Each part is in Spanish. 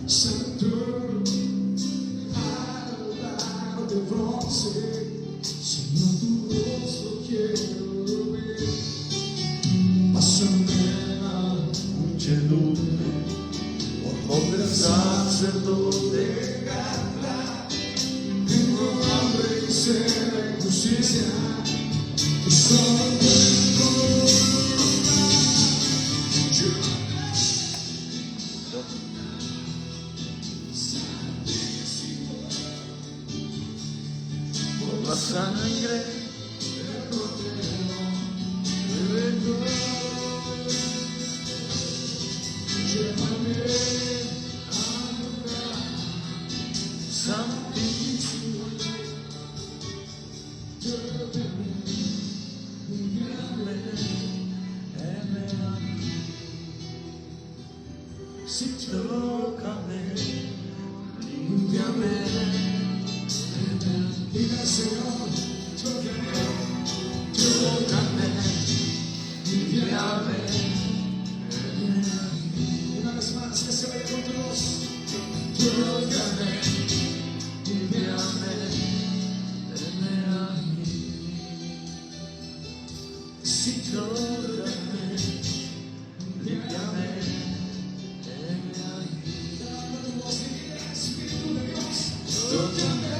Santo, al de bronce, Señor, tu rostro quiero ver. Pásame la muchedumbre, por donde el sacerdote canta. Tengo hambre y sed de justicia, tu solo encuentro. Por la sangre del Cordero, te vengo. Llévame al lugar santísimo. Si tócame, límpiame. Diga Señor, tócame, tócame, límpiame. Una vez más, que se vaya con tu voz. Tócame, límpiame, heme aquí. Si tócame, límpiame, heme aquí. Dame tu voz, Espíritu de Dios, tócame.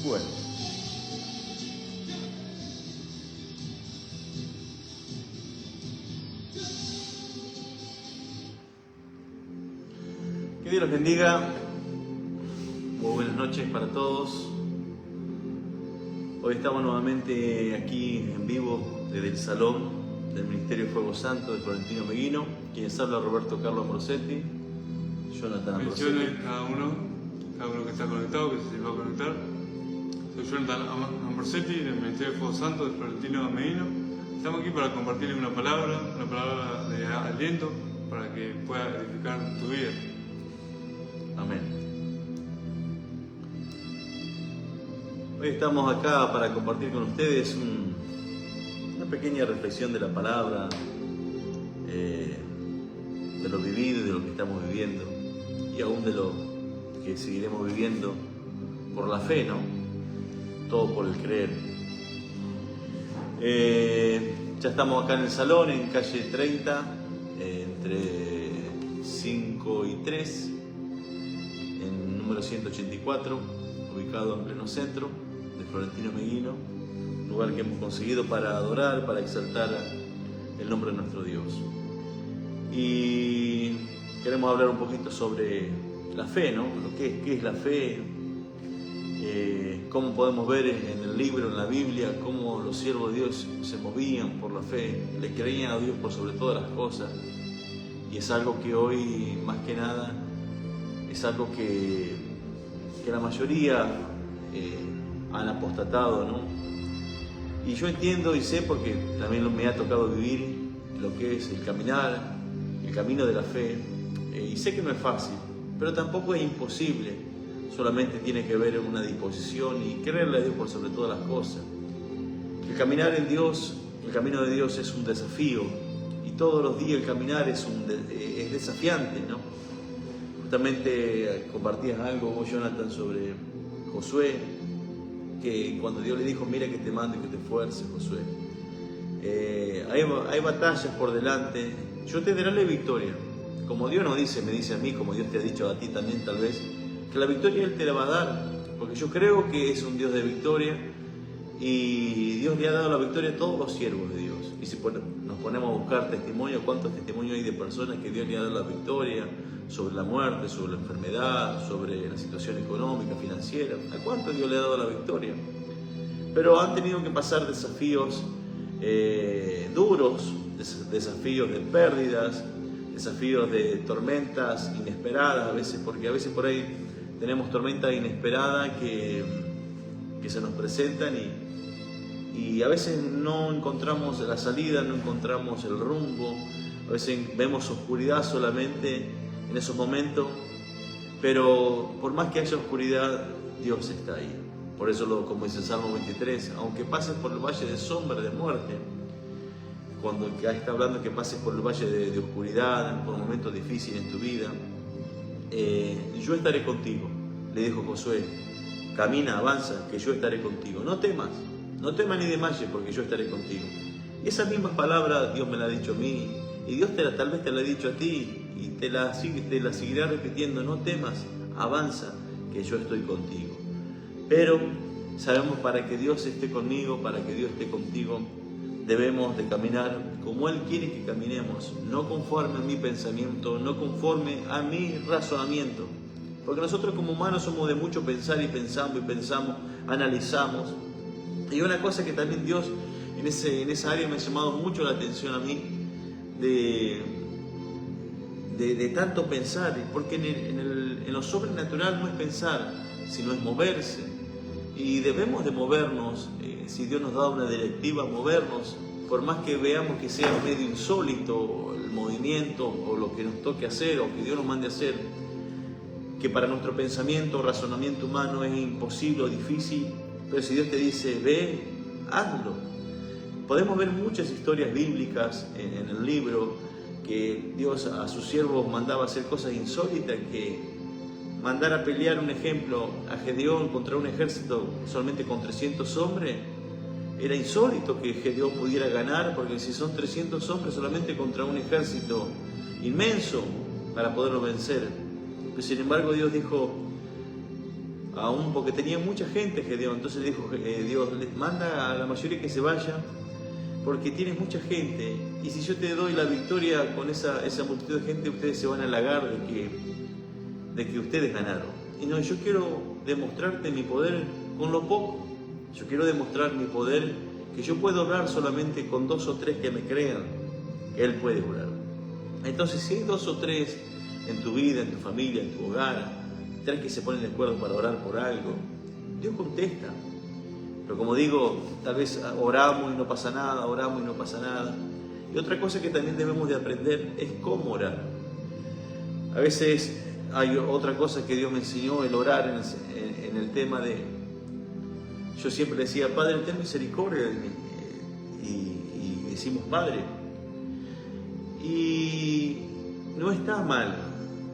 Bueno, que Dios los bendiga. Muy buenas noches para todos. Hoy estamos nuevamente aquí en vivo desde el salón del Ministerio Fuego Santo de Florentino Meguino. Quienes habla, Roberto Carlos Ambrosetti, Jonathan Ambrosetti. Bendiciones cada uno que está conectado, que se va a conectar. Soy Jonathan Ambrosetti del Ministerio Fuego Santo de Florentino Meguino. Estamos aquí para compartirles una palabra de aliento para que pueda edificar tu vida. Amén. Hoy estamos acá para compartir con ustedes una pequeña reflexión de la palabra, de lo vivido y de lo que estamos viviendo, y aún de lo que seguiremos viviendo por la fe, ¿no? Todo por el creer. Ya estamos acá en el salón, en calle 30, entre 5 y 3, en número 184, ubicado en pleno centro de Florentino Meguino, lugar que hemos conseguido para adorar, para exaltar el nombre de nuestro Dios. Y queremos hablar un poquito sobre la fe, ¿no? ¿Qué es la fe? Cómo podemos ver en el libro, en la Biblia, cómo los siervos de Dios se movían por la fe, le creían a Dios por sobre todas las cosas. Y es algo que hoy, más que nada, es algo que la mayoría han apostatado, ¿no? Y yo entiendo y sé, porque también me ha tocado vivir lo que es el camino de la fe, y sé que no es fácil, pero tampoco es imposible. Solamente tiene que ver una disposición y creerle a Dios por sobre todas las cosas. El caminar en Dios, el camino de Dios es un desafío, y todos los días el caminar es desafiante, ¿no? Justamente compartías algo vos, Jonathan, sobre Josué, que cuando Dios le dijo, mira que te mando y que te esfuerces, Josué. Hay batallas por delante, yo te daré la victoria. Como Dios nos dice, me dice a mí, como Dios te ha dicho a ti también tal vez, que la victoria Él te la va a dar, porque yo creo que es un Dios de victoria, y Dios le ha dado la victoria a todos los siervos de Dios. Y si nos ponemos a buscar testimonios, ¿cuántos testimonios hay de personas que Dios le ha dado la victoria sobre la muerte, sobre la enfermedad, sobre la situación económica, financiera? ¿A cuántos Dios le ha dado la victoria? Pero han tenido que pasar desafíos duros, desafíos de pérdidas, desafíos de tormentas inesperadas a veces, porque a veces por ahí tenemos tormentas inesperadas que se nos presentan y a veces no encontramos la salida, no encontramos el rumbo, a veces vemos oscuridad solamente en esos momentos, pero por más que haya oscuridad, Dios está ahí. Por eso, como dice el Salmo 23, aunque pases por el valle de sombra de muerte, cuando está hablando que pases por el valle de oscuridad, por momentos difíciles en tu vida, yo estaré contigo, le dijo Josué. Camina, avanza, que yo estaré contigo. No temas ni desmayes, porque yo estaré contigo. Y esas mismas palabras Dios me las ha dicho a mí, y Dios tal vez te la ha dicho a ti, y te la seguirá repitiendo. No temas, avanza, que yo estoy contigo. Pero sabemos, para que Dios esté conmigo, para que Dios esté contigo, debemos de caminar como Él quiere que caminemos, no conforme a mi pensamiento, no conforme a mi razonamiento. Porque nosotros como humanos somos de mucho pensar y pensamos, analizamos. Y una cosa que también Dios en esa área me ha llamado mucho la atención a mí, de tanto pensar, porque en lo sobrenatural no es pensar, sino es moverse. Y debemos de movernos, si Dios nos da una directiva, movernos, por más que veamos que sea medio insólito el movimiento o lo que nos toque hacer o que Dios nos mande a hacer, que para nuestro pensamiento o razonamiento humano es imposible o difícil, pero si Dios te dice, ve, hazlo. Podemos ver muchas historias bíblicas en el libro, que Dios a sus siervos mandaba hacer cosas insólitas, que mandar a pelear, un ejemplo, a Gedeón contra un ejército solamente con 300 hombres, era insólito que Gedeón pudiera ganar, porque si son 300 hombres solamente contra un ejército inmenso para poderlo vencer. Pero sin embargo Dios dijo, aún porque tenía mucha gente Gedeón, entonces dijo Dios, manda a la mayoría que se vaya, porque tienes mucha gente, y si yo te doy la victoria con esa multitud de gente, ustedes se van a halagar de que ustedes ganaron. Y no, yo quiero demostrarte mi poder con lo poco. Yo quiero demostrar mi poder, que yo puedo orar solamente con 2 o 3 que me crean que Él puede orar. Entonces, si hay 2 o 3 en tu vida, en tu familia, en tu hogar, 3 que se ponen de acuerdo para orar por algo, Dios contesta. Pero como digo, tal vez oramos y no pasa nada, oramos y no pasa nada. Y otra cosa que también debemos de aprender es cómo orar. A veces hay otra cosa que Dios me enseñó, el orar en el tema de... Yo siempre decía, Padre, ten misericordia de mí. Y decimos, Padre. Y no está mal,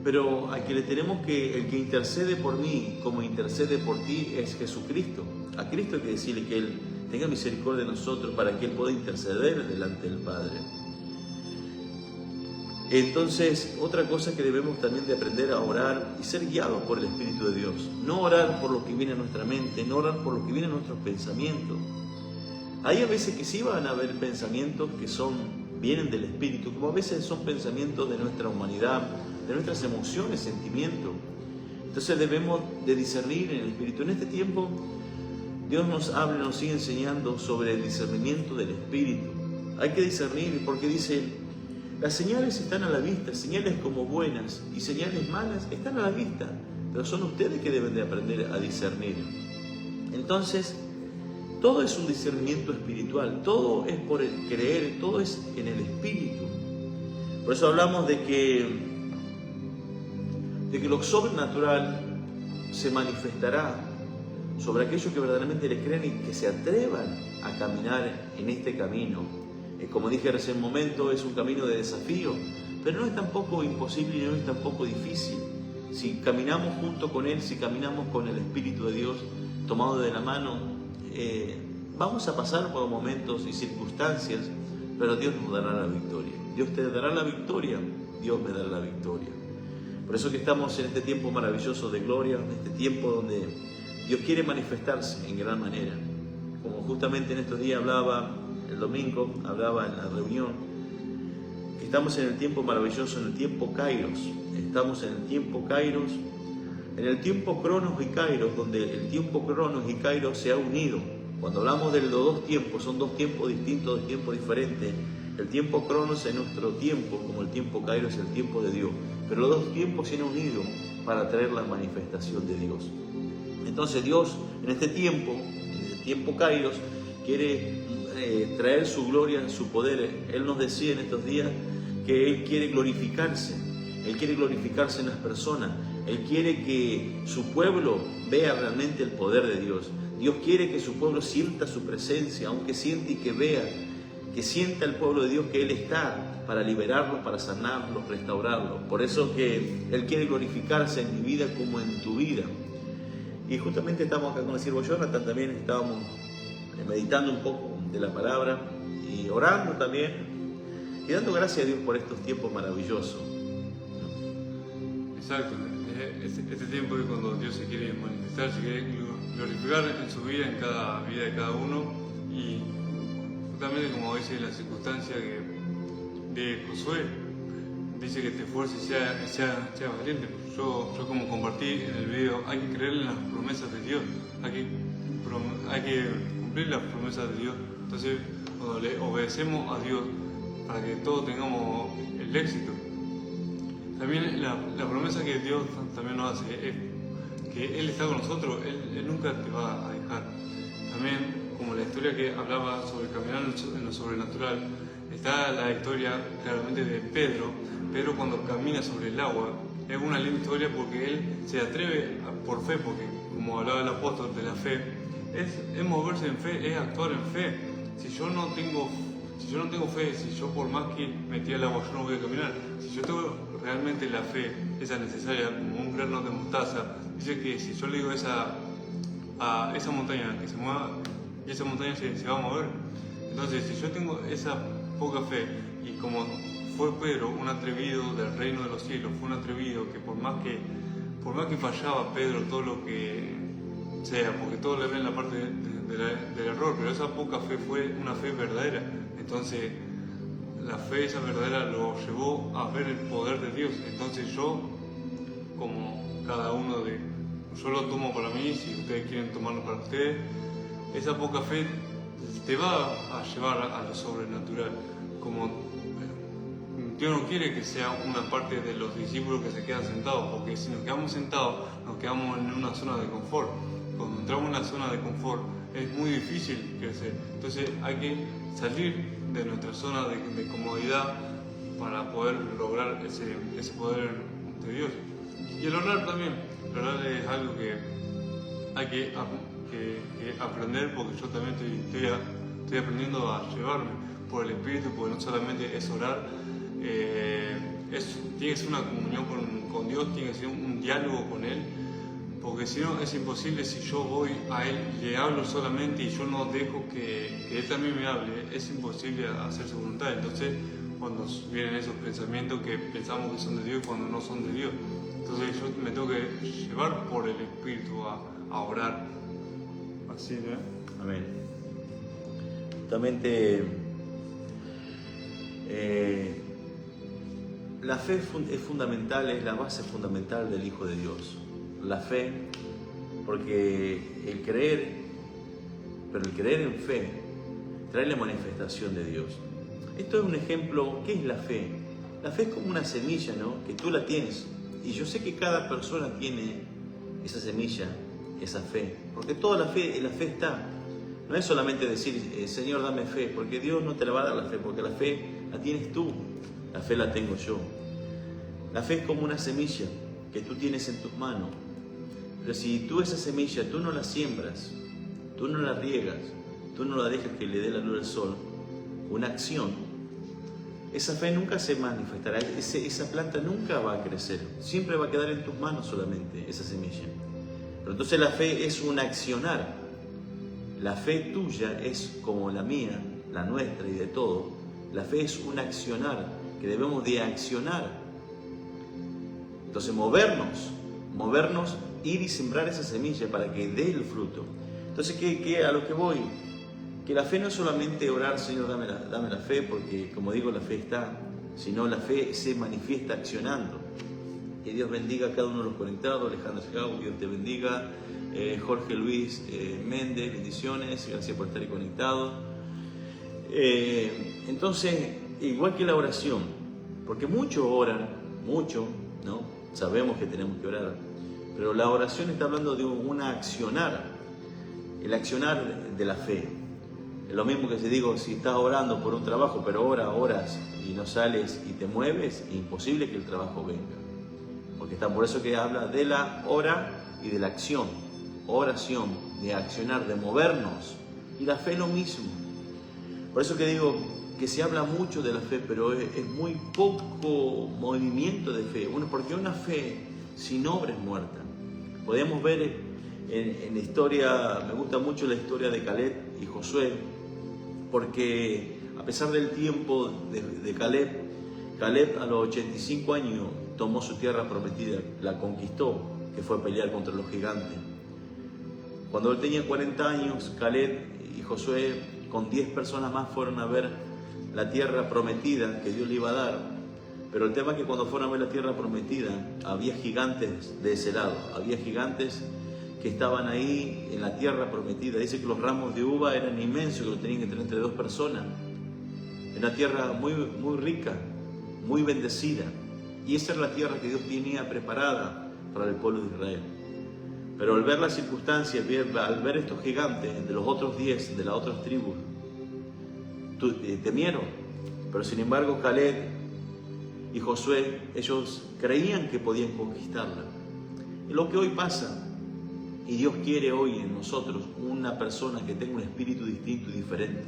pero el que intercede por mí como intercede por ti es Jesucristo. A Cristo hay que decirle que Él tenga misericordia de nosotros para que Él pueda interceder delante del Padre. Entonces, otra cosa que debemos también de aprender a orar y ser guiados por el Espíritu de Dios. No orar por lo que viene a nuestra mente, no orar por lo que viene a nuestros pensamientos. Hay a veces que sí van a haber pensamientos que vienen del Espíritu, como a veces son pensamientos de nuestra humanidad, de nuestras emociones, sentimientos. Entonces debemos de discernir en el Espíritu. En este tiempo, Dios nos habla y nos sigue enseñando sobre el discernimiento del Espíritu. Hay que discernir porque dice... Las señales están a la vista, señales como buenas y señales malas están a la vista, pero son ustedes que deben de aprender a discernir. Entonces, todo es un discernimiento espiritual, todo es por el creer, todo es en el Espíritu. Por eso hablamos de que lo sobrenatural se manifestará sobre aquellos que verdaderamente le crean y que se atrevan a caminar en este camino. Como dije hace un momento, es un camino de desafío, pero no es tampoco imposible y no es tampoco difícil. Si caminamos junto con Él, si caminamos con el Espíritu de Dios tomado de la mano, vamos a pasar por momentos y circunstancias, pero Dios nos dará la victoria. Dios te dará la victoria, Dios me dará la victoria. Por eso que estamos en este tiempo maravilloso de gloria, en este tiempo donde Dios quiere manifestarse en gran manera. Como justamente en estos días hablaba, el domingo hablaba en la reunión, que estamos en el tiempo maravilloso, en el tiempo Kairos. Estamos en el tiempo Kairos, en el tiempo Cronos y Kairos, donde el tiempo Cronos y Kairos se ha unido. Cuando hablamos de los dos tiempos, son dos tiempos distintos, dos tiempos diferentes. El tiempo Cronos es nuestro tiempo, como el tiempo Kairos es el tiempo de Dios. Pero los dos tiempos se han unido para traer la manifestación de Dios. Entonces Dios en este tiempo Kairos, quiere traer su gloria, su poder. Él nos decía en estos días que Él quiere glorificarse. Él quiere glorificarse en las personas. Él quiere que su pueblo vea realmente el poder de Dios. Dios quiere que su pueblo sienta su presencia, aunque siente y que vea, que sienta el pueblo de Dios que Él está para liberarlos, para sanarlos, restaurarlos. Por eso que Él quiere glorificarse en mi vida como en tu vida. Y justamente estamos acá con el siervo Jonathan, también estábamos meditando un poco de la palabra y orando también y dando gracias a Dios por estos tiempos maravillosos. Exacto, este tiempo es cuando Dios se quiere manifestar, se quiere glorificar en su vida, en cada vida de cada uno, y justamente como dice la circunstancia de Josué, dice que te esfuerces y sea valiente. Yo como compartí en el video, hay que creer en las promesas de Dios, hay que cumplir las promesas de Dios. Entonces, cuando le obedecemos a Dios para que todos tengamos el éxito. También la promesa que Dios también nos hace es que Él está con nosotros, Él nunca te va a dejar. También, como la historia que hablaba sobre caminar en lo sobrenatural, está la historia claramente de Pedro. Pedro cuando camina sobre el agua, es una linda historia porque él se atreve por fe, porque como hablaba el apóstol de la fe, es moverse en fe, es actuar en fe. Si yo no tengo fe, si yo por más que metí al agua yo no voy a caminar, si yo tengo realmente la fe, esa necesaria, como un grano de mostaza, dice que si yo le digo a esa montaña que se mueva, y esa montaña se va a mover. Entonces, si yo tengo esa poca fe, y como fue Pedro, un atrevido del reino de los cielos, fue un atrevido que por más que fallaba Pedro todo lo que sea, porque todos le ven la parte del error, pero esa poca fe fue una fe verdadera. Entonces, la fe esa verdadera lo llevó a ver el poder de Dios. Entonces yo, como cada uno yo lo tomo para mí, si ustedes quieren tomarlo para ustedes, esa poca fe te va a llevar a lo sobrenatural. Como Dios no quiere que sea una parte de los discípulos que se quedan sentados, porque si nos quedamos sentados, nos quedamos en una zona de confort. Cuando entramos en una zona de confort, es muy difícil crecer. Entonces hay que salir de nuestra zona de comodidad para poder lograr ese poder de Dios. Y el orar también. El orar es algo que hay que aprender, porque yo también estoy aprendiendo a llevarme por el Espíritu, porque no solamente es orar, tiene que ser una comunión con Dios, tiene que ser un diálogo con Él. Porque si no es imposible, si yo voy a Él y le hablo solamente y yo no dejo que Él también me hable, es imposible hacer su voluntad. Entonces, cuando vienen esos pensamientos que pensamos que son de Dios y cuando no son de Dios, entonces yo me tengo que llevar por el Espíritu a orar. Así, ¿no? Amén. Justamente la fe es fundamental, es la base fundamental del Hijo de Dios. La fe, porque el creer en fe trae la manifestación de Dios. Esto es un ejemplo. ¿Qué es la fe? La fe es como una semilla, ¿no? Que tú la tienes, y yo sé que cada persona tiene esa semilla, esa fe, porque toda la fe está. No es solamente decir, Señor, dame fe, porque Dios no te la va a dar la fe, porque la fe la tienes tú, la fe la tengo yo. La fe es como una semilla que tú tienes en tus manos. Pero si tú esa semilla, tú no la siembras, tú no la riegas, tú no la dejas que le dé la luz del sol, una acción, esa fe nunca se manifestará, esa planta nunca va a crecer, siempre va a quedar en tus manos solamente esa semilla. Pero entonces la fe es un accionar. La fe tuya es como la mía, la nuestra y de todo. La fe es un accionar, que debemos de accionar. Entonces movernos, ir y sembrar esa semilla para que dé el fruto. Entonces, a lo que voy, que la fe no es solamente orar, Señor, dame la fe, porque como digo, la fe está, sino la fe se manifiesta accionando. Que Dios bendiga a cada uno de los conectados. Alejandro Segau, Dios te bendiga. Jorge Luis Méndez, bendiciones, gracias por estar ahí conectado. Entonces, igual que la oración, porque muchos oran, ¿no? Sabemos que tenemos que orar, pero la oración está hablando de un accionar, el accionar de la fe. Es lo mismo que si digo, si estás orando por un trabajo, pero oras y no sales y te mueves, es imposible que el trabajo venga. Porque está por eso que habla de la hora y de la acción. Oración, de accionar, de movernos. Y la fe lo mismo. Por eso que digo que se habla mucho de la fe, pero es muy poco movimiento de fe. Porque una fe sin obra es muerta. Podemos ver en la historia, me gusta mucho la historia de Caleb y Josué, porque a pesar del tiempo de Caleb a los 85 años tomó su tierra prometida, la conquistó, que fue pelear contra los gigantes. Cuando él tenía 40 años, Caleb y Josué con 10 personas más fueron a ver la tierra prometida que Dios le iba a dar. Pero el tema es que cuando fueron a ver la tierra prometida, había gigantes de ese lado, había gigantes que estaban ahí en la tierra prometida. Dice que los ramos de uva eran inmensos, que lo tenían que tener entre 2 personas. Era una tierra muy, muy rica, muy bendecida. Y esa era la tierra que Dios tenía preparada para el pueblo de Israel. Pero al ver las circunstancias, al ver estos gigantes de los otros 10, de las otras tribus, temieron. Pero sin embargo, Caleb y Josué, ellos creían que podían conquistarla. Es lo que hoy pasa. Y Dios quiere hoy en nosotros una persona que tenga un espíritu distinto y diferente.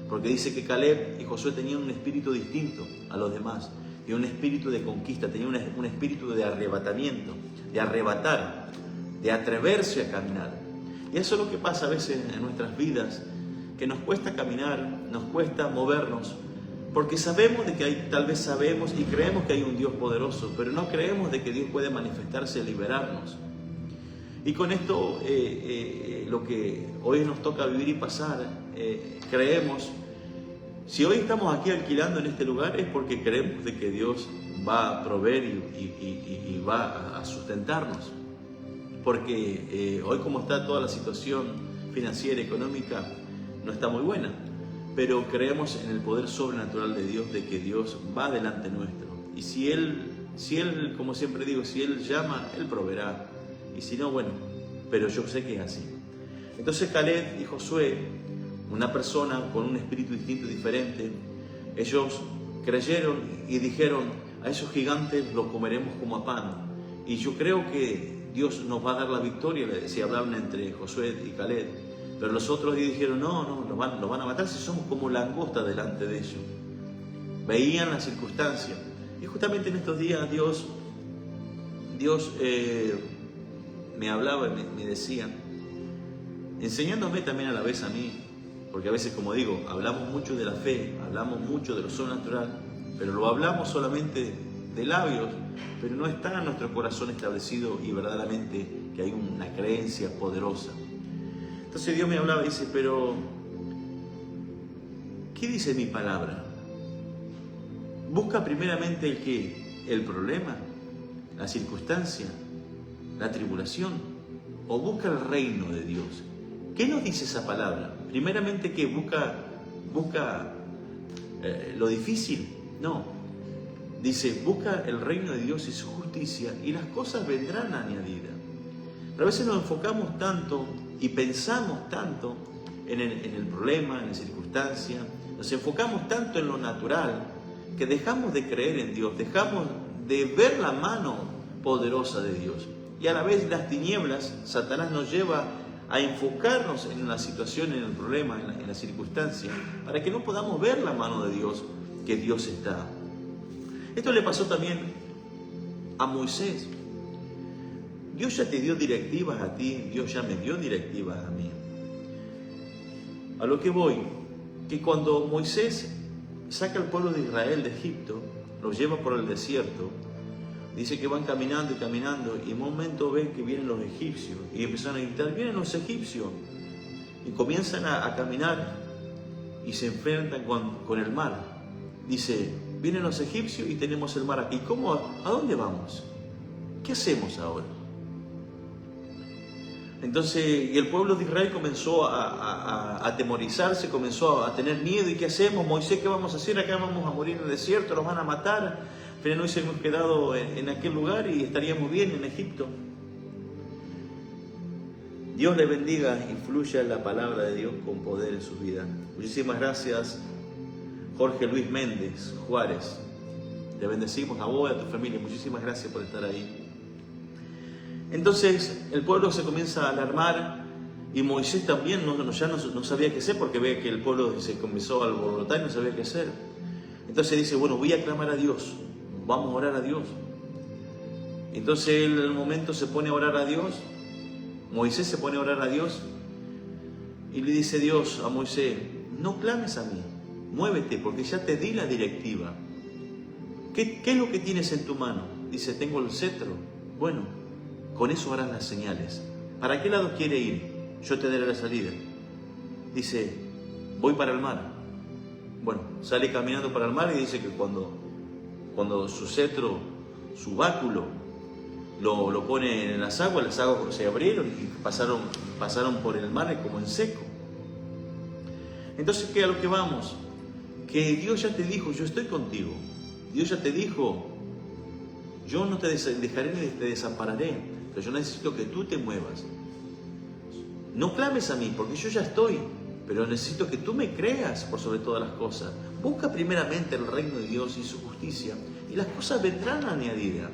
Porque dice que Caleb y Josué tenían un espíritu distinto a los demás. Tenían un espíritu de conquista, tenían un espíritu de arrebatamiento, de arrebatar, de atreverse a caminar. Y eso es lo que pasa a veces en nuestras vidas, que nos cuesta caminar, nos cuesta movernos, porque sabemos de que tal vez sabemos y creemos que hay un Dios poderoso, pero no creemos de que Dios puede manifestarse y liberarnos. Y con esto, lo que hoy nos toca vivir y pasar, creemos, si hoy estamos aquí alquilando en este lugar es porque creemos de que Dios va a proveer y va a sustentarnos. Porque hoy como está toda la situación financiera, económica, no está muy buena. Pero creemos en el poder sobrenatural de Dios, de que Dios va delante nuestro. Y si Él, como siempre digo, si Él llama, Él proveerá. Y si no, bueno, pero yo sé que es así. Entonces Caleb y Josué, una persona con un espíritu distinto y diferente, ellos creyeron y dijeron, a esos gigantes los comeremos como a pan. Y yo creo que Dios nos va a dar la victoria, si hablaban entre Josué y Caleb. Pero los otros dijeron, no, nos van a matar si somos como langosta delante de ellos. Veían las circunstancias. Y justamente en estos días Dios me hablaba y me decía, enseñándome también a la vez a mí, porque a veces, como digo, hablamos mucho de la fe, hablamos mucho de lo sobrenatural, pero lo hablamos solamente de labios, pero no está en nuestro corazón establecido y verdaderamente que hay una creencia poderosa. Entonces Dios me hablaba y dice, pero ¿qué dice mi palabra? Busca primeramente el qué, el problema, la circunstancia, la tribulación, o busca el reino de Dios. ¿Qué nos dice esa palabra? Primeramente, ¿qué? ¿Busca lo difícil? No. Dice, busca el reino de Dios y su justicia y las cosas vendrán añadidas. Pero a veces nos enfocamos tanto y pensamos tanto en el problema, en la circunstancia, nos enfocamos tanto en lo natural que dejamos de creer en Dios, dejamos de ver la mano poderosa de Dios. Y a la vez las tinieblas, Satanás nos lleva a enfocarnos en la situación, en el problema, en la circunstancia, para que no podamos ver la mano de Dios, que Dios está. Esto le pasó también a Moisés. Dios ya te dio directivas a ti, Dios ya me dio directivas a mí. A lo que voy, que cuando Moisés saca al pueblo de Israel de Egipto, los lleva por el desierto, dice que van caminando y caminando, y en un momento ven que vienen los egipcios, y empiezan a gritar, vienen los egipcios, y comienzan a caminar, y se enfrentan con el mar. Dice, vienen los egipcios y tenemos el mar aquí. ¿Cómo? ¿A dónde vamos? ¿Qué hacemos ahora? Entonces, y el pueblo de Israel comenzó a atemorizarse, comenzó a tener miedo. ¿Y qué hacemos? Moisés, ¿qué vamos a hacer? Acá vamos a morir en el desierto, nos van a matar. Pero no hubiésemos quedado en aquel lugar y estaríamos bien en Egipto. Dios le bendiga y fluya la palabra de Dios con poder en su vida. Muchísimas gracias, Jorge Luis Méndez Juárez. Te bendecimos a vos y a tu familia. Muchísimas gracias por estar ahí. Entonces el pueblo se comienza a alarmar y Moisés también ya no sabía qué hacer, porque ve que el pueblo se comenzó a alborotar y no sabía qué hacer. Entonces dice, bueno, voy a clamar a Dios, vamos a orar a Dios. Entonces él en el momento se pone a orar a Dios, Moisés se pone a orar a Dios y le dice Dios a Moisés, no clames a mí, muévete porque ya te di la directiva. ¿Qué es lo que tienes en tu mano? Dice, tengo el cetro. Bueno, con eso harás las señales. ¿Para qué lado quiere ir? Yo te daré la salida. Dice, voy para el mar. Bueno, sale caminando para el mar y dice que cuando su cetro, su báculo, lo pone en las aguas se abrieron y pasaron por el mar como en seco. Entonces, ¿qué a lo que vamos? Que Dios ya te dijo, yo estoy contigo. Dios ya te dijo, yo no te dejaré ni te desampararé, pero yo necesito que tú te muevas. No clames a mí, porque yo ya estoy, pero necesito que tú me creas por sobre todas las cosas. Busca primeramente el reino de Dios y su justicia, y las cosas vendrán añadidas.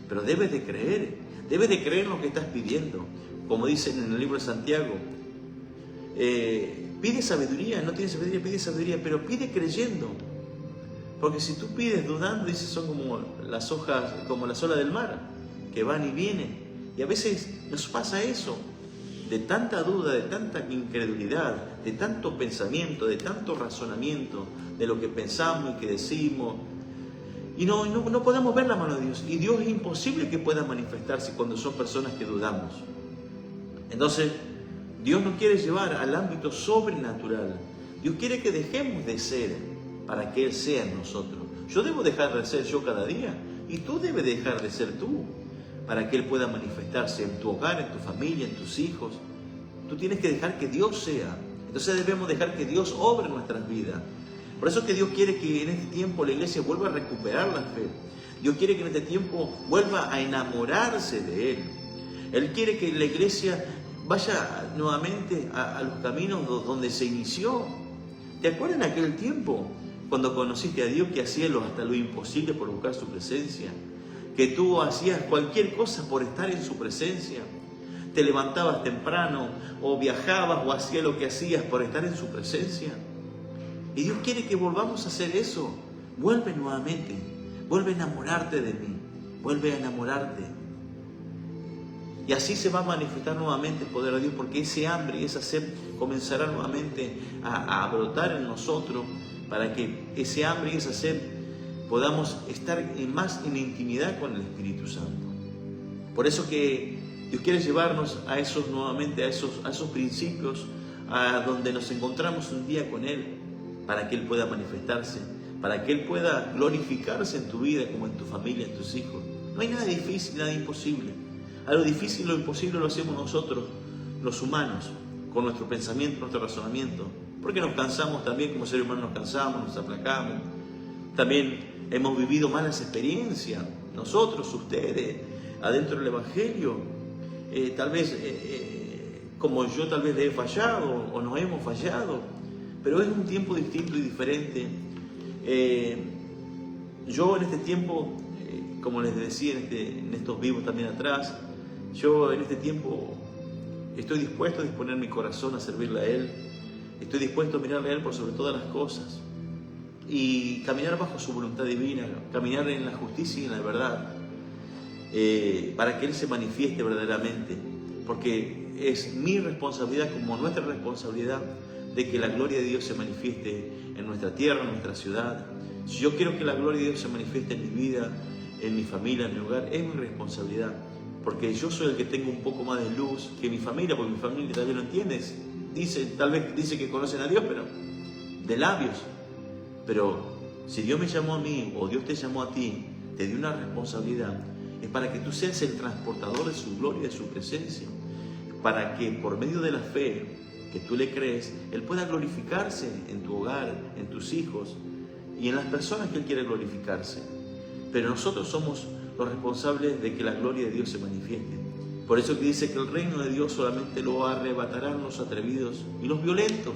Pero debes de creer en lo que estás pidiendo. Como dice en el libro de Santiago, pide sabiduría, no tienes sabiduría, pide sabiduría, pero pide creyendo. Porque si tú pides dudando, dice, son como las hojas, como las olas del mar, que van y vienen. Y a veces nos pasa eso, de tanta duda, de tanta incredulidad, de tanto pensamiento, de tanto razonamiento, de lo que pensamos y que decimos. Y no podemos ver la mano de Dios. Y Dios es imposible que pueda manifestarse cuando son personas que dudamos. Entonces, Dios nos quiere llevar al ámbito sobrenatural. Dios quiere que dejemos de ser para que Él sea en nosotros. Yo debo dejar de ser yo cada día y tú debes dejar de ser tú para que Él pueda manifestarse en tu hogar, en tu familia, en tus hijos. Tú tienes que dejar que Dios sea. Entonces debemos dejar que Dios obre en nuestras vidas. Por eso es que Dios quiere que en este tiempo la iglesia vuelva a recuperar la fe. Dios quiere que en este tiempo vuelva a enamorarse de Él. Él quiere que la iglesia vaya nuevamente a los caminos donde se inició. ¿Te acuerdas en aquel tiempo? Cuando conociste a Dios, que hacías hasta lo imposible por buscar su presencia, que tú hacías cualquier cosa por estar en su presencia, te levantabas temprano o viajabas o hacías lo que hacías por estar en su presencia. Y Dios quiere que volvamos a hacer eso. Vuelve nuevamente, vuelve a enamorarte de mí, vuelve a enamorarte. Y así se va a manifestar nuevamente el poder de Dios, porque ese hambre y esa sed comenzará nuevamente a brotar en nosotros, para que ese hambre y esa sed podamos estar más en intimidad con el Espíritu Santo. Por eso que Dios quiere llevarnos a esos principios, a donde nos encontramos un día con Él, para que Él pueda manifestarse, para que Él pueda glorificarse en tu vida, como en tu familia, en tus hijos. No hay nada difícil, nada imposible. A lo difícil, lo imposible lo hacemos nosotros, los humanos, con nuestro pensamiento, nuestro razonamiento. Porque nos cansamos también, como seres humanos nos cansamos, nos aplacamos. También hemos vivido malas experiencias, nosotros, ustedes, adentro del Evangelio. Tal vez, como yo tal vez le he fallado o nos hemos fallado, pero es un tiempo distinto y diferente. Yo en este tiempo, como les decía en estos vivos también atrás, yo en este tiempo Estoy dispuesto a disponer mi corazón a servirle a Él. Estoy dispuesto a mirarle a Él por sobre todas las cosas. Y caminar bajo su voluntad divina, caminar en la justicia y en la verdad, para que Él se manifieste verdaderamente. Porque es mi responsabilidad, como nuestra responsabilidad, de que la gloria de Dios se manifieste en nuestra tierra, en nuestra ciudad. Si yo quiero que la gloria de Dios se manifieste en mi vida, en mi familia, en mi hogar, es mi responsabilidad. Porque yo soy el que tengo un poco más de luz que mi familia, porque mi familia todavía no entiende. Tal vez dice que conocen a Dios, pero de labios. Pero si Dios me llamó a mí, o Dios te llamó a ti, te dio una responsabilidad, es para que tú seas el transportador de su gloria y de su presencia. Para que por medio de la fe que tú le crees, Él pueda glorificarse en tu hogar, en tus hijos y en las personas que Él quiere glorificarse. Pero nosotros somos los responsables de que la gloria de Dios se manifieste. Por eso que dice que el reino de Dios solamente lo arrebatarán los atrevidos y los violentos.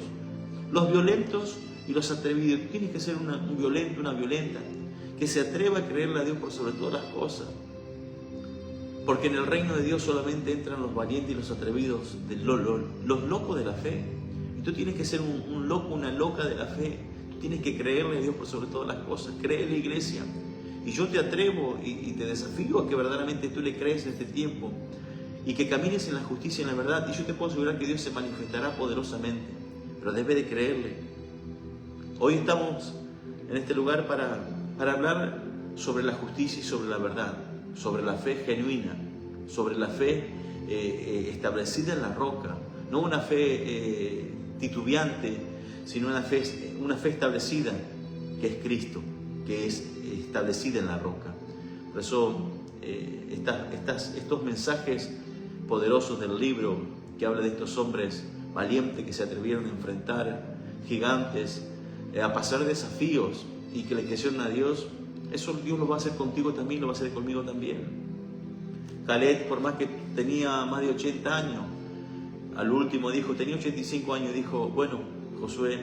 Los violentos y los atrevidos. Tú tienes que ser un violento, una violenta, que se atreva a creerle a Dios por sobre todas las cosas. Porque en el reino de Dios solamente entran los valientes y los atrevidos, los locos de la fe. Y tú tienes que ser un loco, una loca de la fe. Tú tienes que creerle a Dios por sobre todas las cosas. Créele, iglesia. Y yo te atrevo y te desafío a que verdaderamente tú le crees en este tiempo y que camines en la justicia y en la verdad. Y yo te puedo asegurar que Dios se manifestará poderosamente, pero debe de creerle. Hoy estamos en este lugar para hablar sobre la justicia y sobre la verdad, sobre la fe genuina, sobre la fe establecida en la roca, no una fe titubeante, sino una fe establecida, que es Cristo, que es establecida en la roca. Por eso estos mensajes poderosos del libro que habla de estos hombres valientes que se atrevieron a enfrentar gigantes, a pasar desafíos y que le creyeron a Dios, eso Dios lo va a hacer contigo también, lo va a hacer conmigo también. Caleb, por más que tenía más de 80 años, al último dijo, tenía 85 años, dijo, bueno, Josué,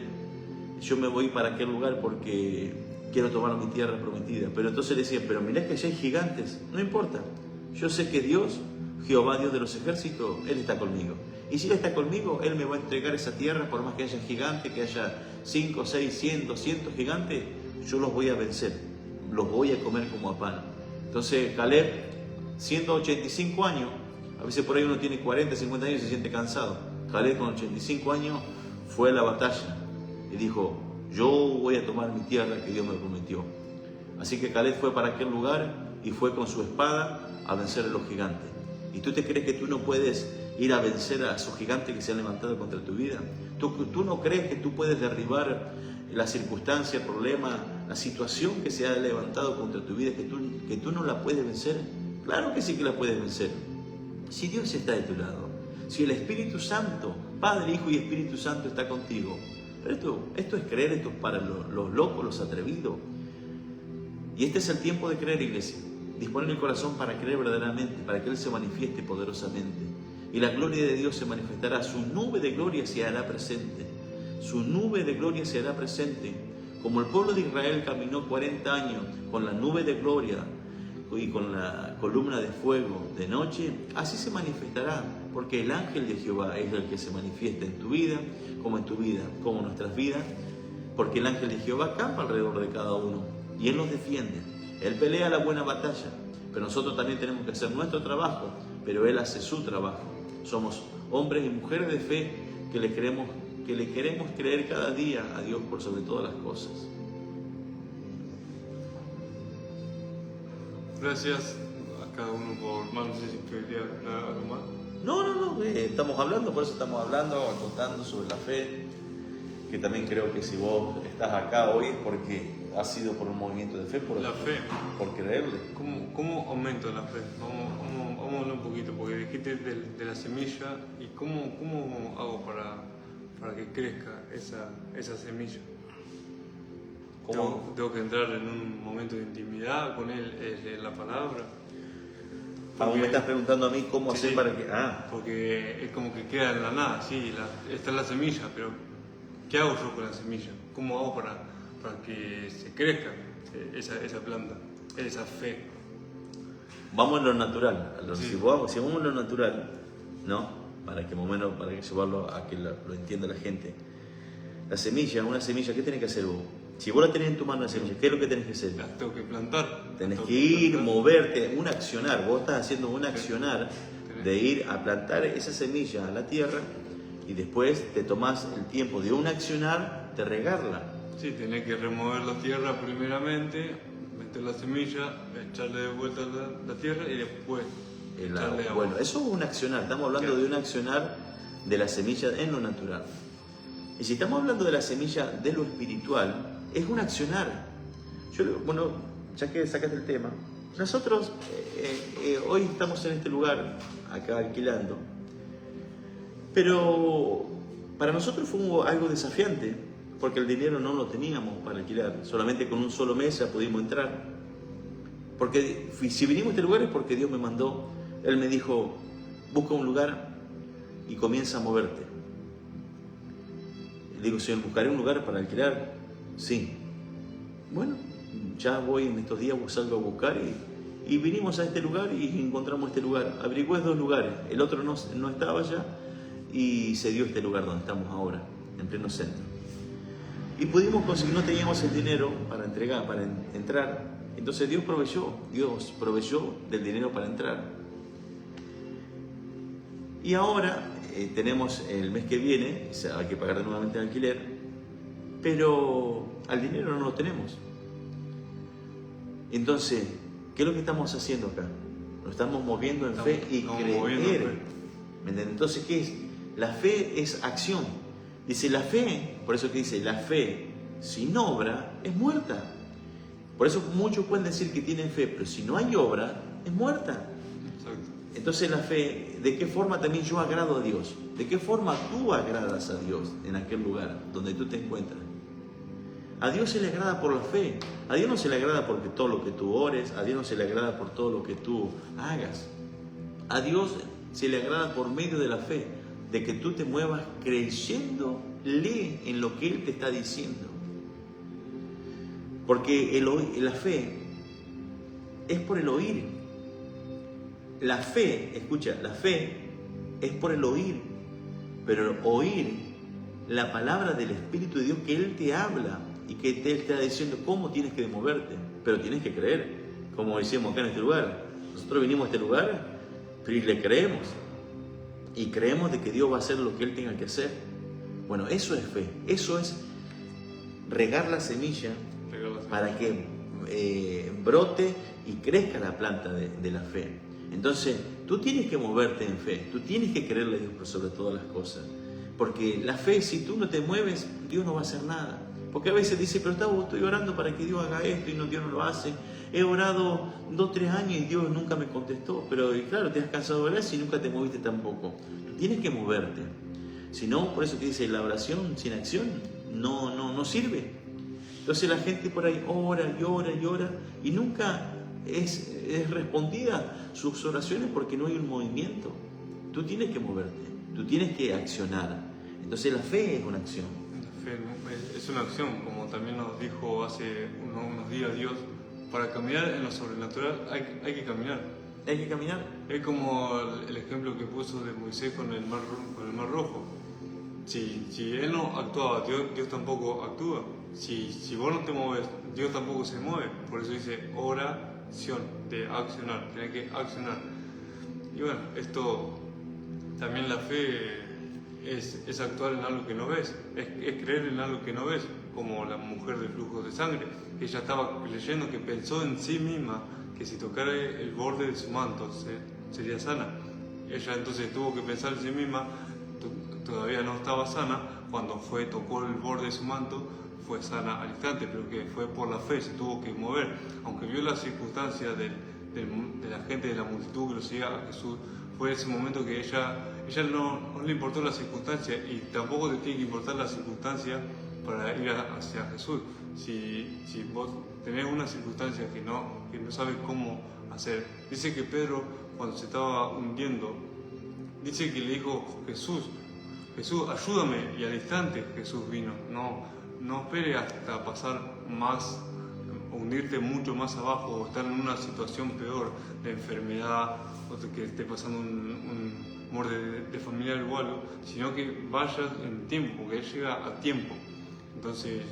yo me voy para aquel lugar porque quiero tomar mi tierra prometida. Pero entonces le decía, pero mirá que allá hay gigantes, no importa, yo sé que Dios, Jehová, Dios de los ejércitos, Él está conmigo. Y si Él está conmigo, Él me va a entregar esa tierra, por más que haya gigantes, que haya 5, 6, 100, 200 gigantes, yo los voy a vencer, los voy a comer como a pan. Entonces Caleb, siendo 85 años, a veces por ahí uno tiene 40, 50 años y se siente cansado. Caleb con 85 años fue a la batalla y dijo, yo voy a tomar mi tierra que Dios me prometió. Así que Caleb fue para aquel lugar y fue con su espada a vencer a los gigantes. ¿Y tú te crees que tú no puedes ir a vencer a esos gigantes que se han levantado contra tu vida? ¿Tú no crees que tú puedes derribar la circunstancia, el problema, la situación que se ha levantado contra tu vida, que tú no la puedes vencer? Claro que sí que la puedes vencer. Si Dios está de tu lado, si el Espíritu Santo, Padre, Hijo y Espíritu Santo está contigo. Pero esto es creer, esto es para los locos, los atrevidos. Y este es el tiempo de creer, iglesia. Disponer el corazón para creer verdaderamente, para que Él se manifieste poderosamente. Y la gloria de Dios se manifestará, su nube de gloria se hará presente. Su nube de gloria se hará presente. Como el pueblo de Israel caminó 40 años con la nube de gloria y con la columna de fuego de noche, así se manifestará, porque el ángel de Jehová es el que se manifiesta en tu vida, como en nuestras vidas, porque el ángel de Jehová campa alrededor de cada uno y Él nos defiende. Él pelea la buena batalla, pero nosotros también tenemos que hacer nuestro trabajo, pero Él hace su trabajo. Somos hombres y mujeres de fe que le queremos creer cada día a Dios por sobre todas las cosas. Gracias a cada uno por... No sé si quería algo más. No, estamos hablando, por eso estamos hablando, contando sobre la fe, que también creo que si vos estás acá hoy es porque ha sido por un movimiento de fe, La fe. Por creerle. ¿Cómo aumento la fe? Vamos a hablar un poquito, porque dijiste de la semilla, y cómo hago para que crezca esa semilla. Tengo que entrar en un momento de intimidad con Él, leer la palabra. Porque, me estás preguntando a mí cómo hacer para que... Porque es como que queda en la nada, sí, está la semilla, pero ¿qué hago yo con la semilla? ¿Cómo hago para que se crezca esa planta, esa fe? Vamos a lo natural. Sí. Si vamos a lo natural, ¿no? para que más o menos, para que llevarlo a que lo entienda la gente. La semilla, una semilla, ¿qué tenés que hacer vos? Si vos la tenés en tu mano la semilla, ¿qué es lo que tenés que hacer? La tengo que plantar. Tenés que ir, moverte, un accionar. Vos estás haciendo un accionar de ir a plantar esa semilla a la tierra y después te tomás el tiempo de un accionar de regarla. Sí, tenés que remover la tierra primeramente, meter la semilla, echarle de vuelta la tierra y después echarle agua. Bueno, eso es un accionar. Estamos hablando de un accionar de la semilla en lo natural. Y si estamos hablando de la semilla de lo espiritual, es un accionar. Bueno, ya que sacaste el tema, nosotros hoy estamos en este lugar, acá alquilando, pero para nosotros fue algo desafiante, porque el dinero no lo teníamos para alquilar, solamente con un solo mes ya pudimos entrar. Porque si vinimos a este lugar es porque Dios me mandó, Él me dijo, busca un lugar y comienza a moverte. Le digo, Señor, ¿buscaré un lugar para alquilar? Sí. Bueno, ya voy en estos días, salgo a buscar y vinimos a este lugar y encontramos este lugar. Averigüé 2 lugares, el otro no estaba ya y se dio este lugar donde estamos ahora, en pleno centro. Y pudimos conseguir, no teníamos el dinero para entrar, entonces Dios proveyó del dinero para entrar. Y ahora tenemos el mes que viene, hay que pagar nuevamente el alquiler, pero al dinero no lo tenemos. Entonces, ¿qué es lo que estamos haciendo acá? Nos estamos moviendo en fe y creer. ¿Me entiendes? Entonces, ¿qué es? La fe es acción. Dice la fe, por eso que dice, la fe sin obra es muerta. Por eso muchos pueden decir que tienen fe, pero si no hay obra, es muerta. Entonces la fe, ¿de qué forma también yo agrado a Dios? ¿De qué forma tú agradas a Dios en aquel lugar donde tú te encuentras? A Dios se le agrada por la fe. A Dios no se le agrada porque todo lo que tú ores. A Dios no se le agrada por todo lo que tú hagas. A Dios se le agrada por medio de la fe, de que tú te muevas creyéndole en lo que Él te está diciendo. Porque la fe es por el oír. La fe, escucha, la fe es por el oír, pero el oír la palabra del Espíritu de Dios que Él te habla y que Él te está diciendo cómo tienes que moverte, pero tienes que creer, como decíamos acá en este lugar. Nosotros vinimos a este lugar y le creemos, y creemos de que Dios va a hacer lo que Él tenga que hacer. Bueno, eso es fe, eso es regar la semilla para que brote y crezca la planta de la fe. Entonces, tú tienes que moverte en fe, tú tienes que creerle a Dios por sobre todas las cosas. Porque la fe, si tú no te mueves, Dios no va a hacer nada. Porque a veces dice, pero estoy orando para que Dios haga esto y Dios no lo hace. He orado 2-3 años y Dios nunca me contestó. Pero claro, te has cansado de orar si nunca te moviste tampoco. Tú tienes que moverte. Si no, por eso te dice, la oración sin acción no sirve. Entonces la gente por ahí ora y ora y ora y nunca es respondida sus oraciones porque no hay un movimiento. Tú tienes que moverte, tú tienes que accionar. Entonces la fe es una acción. La fe es una acción, como también nos dijo hace unos días Dios. Para caminar en lo sobrenatural hay que caminar. Hay que caminar. Es como el ejemplo que puso de Moisés con el mar Rojo. Si él no actuaba, Dios tampoco actúa. Si vos no te mueves, Dios tampoco se mueve. Por eso dice oración, de accionar, tenés que accionar. Y bueno, esto también la fe es actuar en algo que no ves, es creer en algo que no ves, como la mujer del flujo de sangre. Ella estaba creyendo, que pensó en sí misma que si tocara el borde de su manto sería sana. Ella entonces tuvo que pensar en sí misma, todavía no estaba sana, cuando tocó el borde de su manto, fue sana al instante, pero que fue por la fe, se tuvo que mover. Aunque vio las circunstancias de la gente, de la multitud que lo seguía a Jesús, fue ese momento que ella no le importó la circunstancia, y tampoco te tiene que importar la circunstancia para ir hacia Jesús. Si vos tenés una circunstancia que no sabes cómo hacer. Dice que Pedro, cuando se estaba hundiendo, dice que le dijo, Jesús, ayúdame, y al instante Jesús vino. No espere hasta pasar más, hundirte mucho más abajo, o estar en una situación peor de enfermedad, o que esté pasando amor de familiar o algo, sino que vayas en tiempo, porque Él llega a tiempo. Entonces,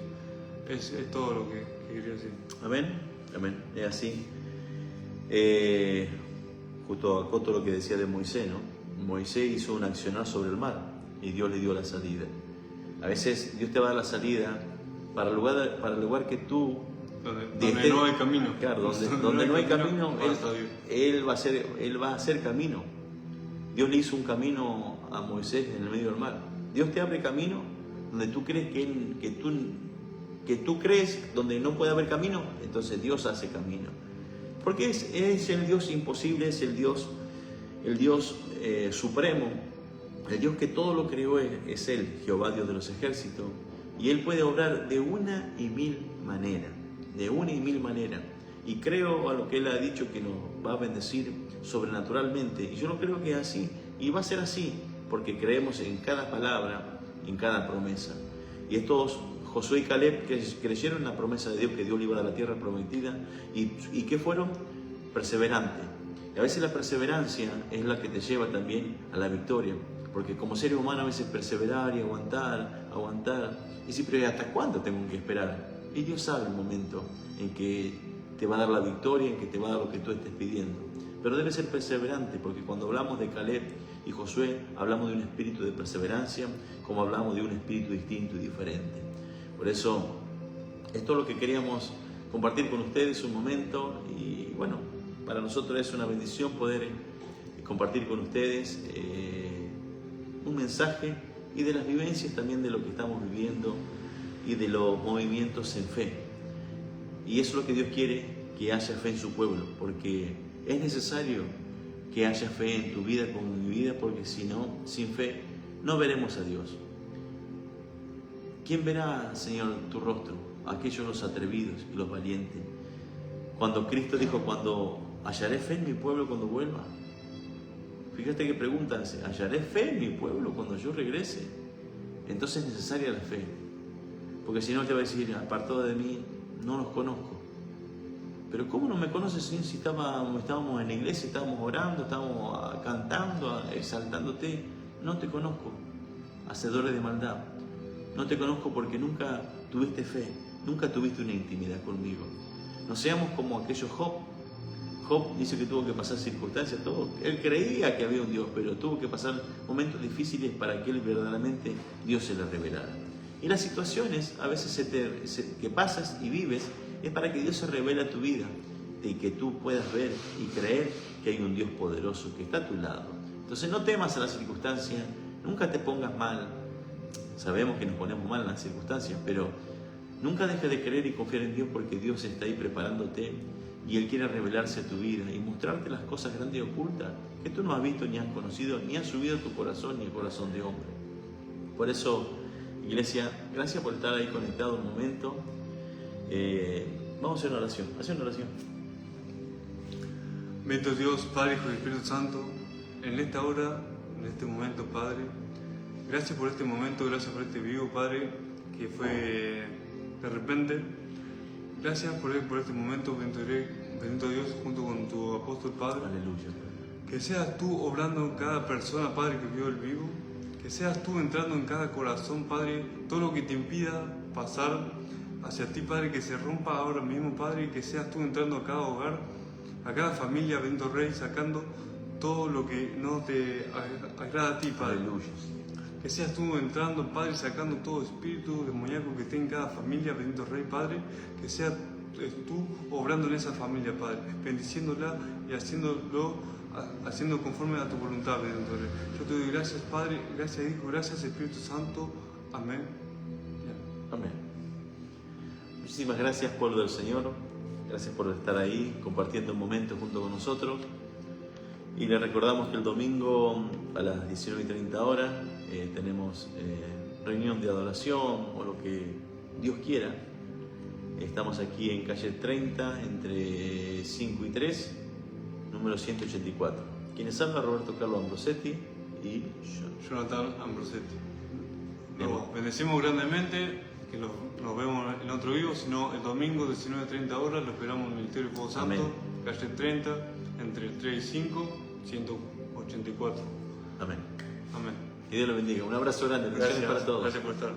es todo lo que quería decir. Amén, amén, es así. Justo acoto lo que decía de Moisés, ¿no? Moisés hizo un accionar sobre el mar y Dios le dio la salida. A veces Dios te va a dar la salida para el lugar que tú... Donde no hay camino. Claro, donde no hay camino, él va a hacer camino. Dios le hizo un camino a Moisés en el medio del mar. Dios te abre camino donde tú crees que tú crees donde no puede haber camino, entonces Dios hace camino. Porque es el Dios imposible, es el Dios supremo, el Dios que todo lo creó, es Él, Jehová Dios de los ejércitos, y Él puede obrar de una y mil maneras, y creo a lo que Él ha dicho que nos va a bendecir sobrenaturalmente, y yo no creo que es así, y va a ser así, porque creemos en cada palabra, en cada promesa. Y estos Josué y Caleb que creyeron en la promesa de Dios, que Dios le iba a dar la tierra prometida, y que fueron perseverantes. Y a veces la perseverancia es la que te lleva también a la victoria, porque como seres humanos a veces perseverar y aguantar, y siempre ¿hasta cuándo tengo que esperar? Y Dios sabe el momento en que te va a dar la victoria, en que te va a dar lo que tú estés pidiendo. Pero debe ser perseverante, porque cuando hablamos de Caleb y Josué, hablamos de un espíritu de perseverancia, como hablamos de un espíritu distinto y diferente. Por eso, esto es lo que queríamos compartir con ustedes un momento, y bueno, para nosotros es una bendición poder compartir con ustedes un mensaje y de las vivencias también de lo que estamos viviendo y de los movimientos en fe. Y eso es lo que Dios quiere, que haya fe en su pueblo, porque es necesario que haya fe en tu vida como en mi vida, porque si no, sin fe, no veremos a Dios. ¿Quién verá, Señor, tu rostro? Aquellos los atrevidos y los valientes. Cuando Cristo dijo, cuando hallaré fe en mi pueblo cuando vuelva. Fíjate que preguntan, ¿hallaré fe en mi pueblo cuando yo regrese? Entonces es necesaria la fe. Porque si no te va a decir, apartado de mí, no los conozco. Pero ¿cómo no me conoces si estábamos en la iglesia, estábamos orando, estábamos cantando, exaltándote? No te conozco, hacedores de maldad. No te conozco porque nunca tuviste fe, nunca tuviste una intimidad conmigo. No seamos como aquellos Job. Job dice que tuvo que pasar circunstancias, todo. Él creía que había un Dios, pero tuvo que pasar momentos difíciles para que él verdaderamente Dios se le revelara. Y las situaciones a veces que pasas y vives es para que Dios se revele a tu vida y que tú puedas ver y creer que hay un Dios poderoso que está a tu lado. Entonces no temas a las circunstancias, nunca te pongas mal. Sabemos que nos ponemos mal en las circunstancias, pero nunca dejes de creer y confiar en Dios, porque Dios está ahí preparándote y Él quiere revelarse a tu vida y mostrarte las cosas grandes y ocultas que tú no has visto ni has conocido, ni has subido a tu corazón ni el corazón de hombre. Por eso, iglesia, gracias por estar ahí conectado un momento. Vamos a hacer una oración. Hacer una oración. Bendito Dios, Padre, Hijo y Espíritu Santo, en esta hora, en este momento, Padre, gracias por este momento, gracias por este vivo, Padre, que fue de repente. Gracias por este momento, bendito Dios, junto con tu apóstol, Padre. Aleluya. Que seas tú obrando en cada persona, Padre, que vio el vivo. Que seas tú entrando en cada corazón, Padre, todo lo que te impida pasar hacia ti, Padre, que se rompa ahora mismo, Padre, y que seas tú entrando a cada hogar, a cada familia, bendito Rey, sacando todo lo que no te agrada a ti, Padre. Aleluya. Que seas tú entrando, Padre, sacando todo espíritu demoníaco que esté en cada familia, bendito Rey, Padre. Que seas tú obrando en esa familia, Padre, bendiciéndola y haciendo conforme a tu voluntad, bendito Rey. Yo te doy gracias, Padre, gracias, Hijo, gracias, Espíritu Santo. Amén. Amén. Muchísimas gracias, pueblo del Señor. Gracias por estar ahí compartiendo un momento junto con nosotros. Y les recordamos que el domingo a las 19:30 tenemos reunión de adoración o lo que Dios quiera. Estamos aquí en calle 30, entre 5 y 3, número 184. Quienes habla, Roberto Carlos Ambrosetti y Jonathan Ambrosetti. Nos bendecimos grandemente, que nos vemos en otro vivo, sino el domingo 19:30 lo esperamos en el Ministerio de Fuego Santo, Amén. calle 30, entre 3 y 5, 184. Amén. Amén. Que Dios los bendiga. Un abrazo grande. Bendiciones para todos. Gracias por estar.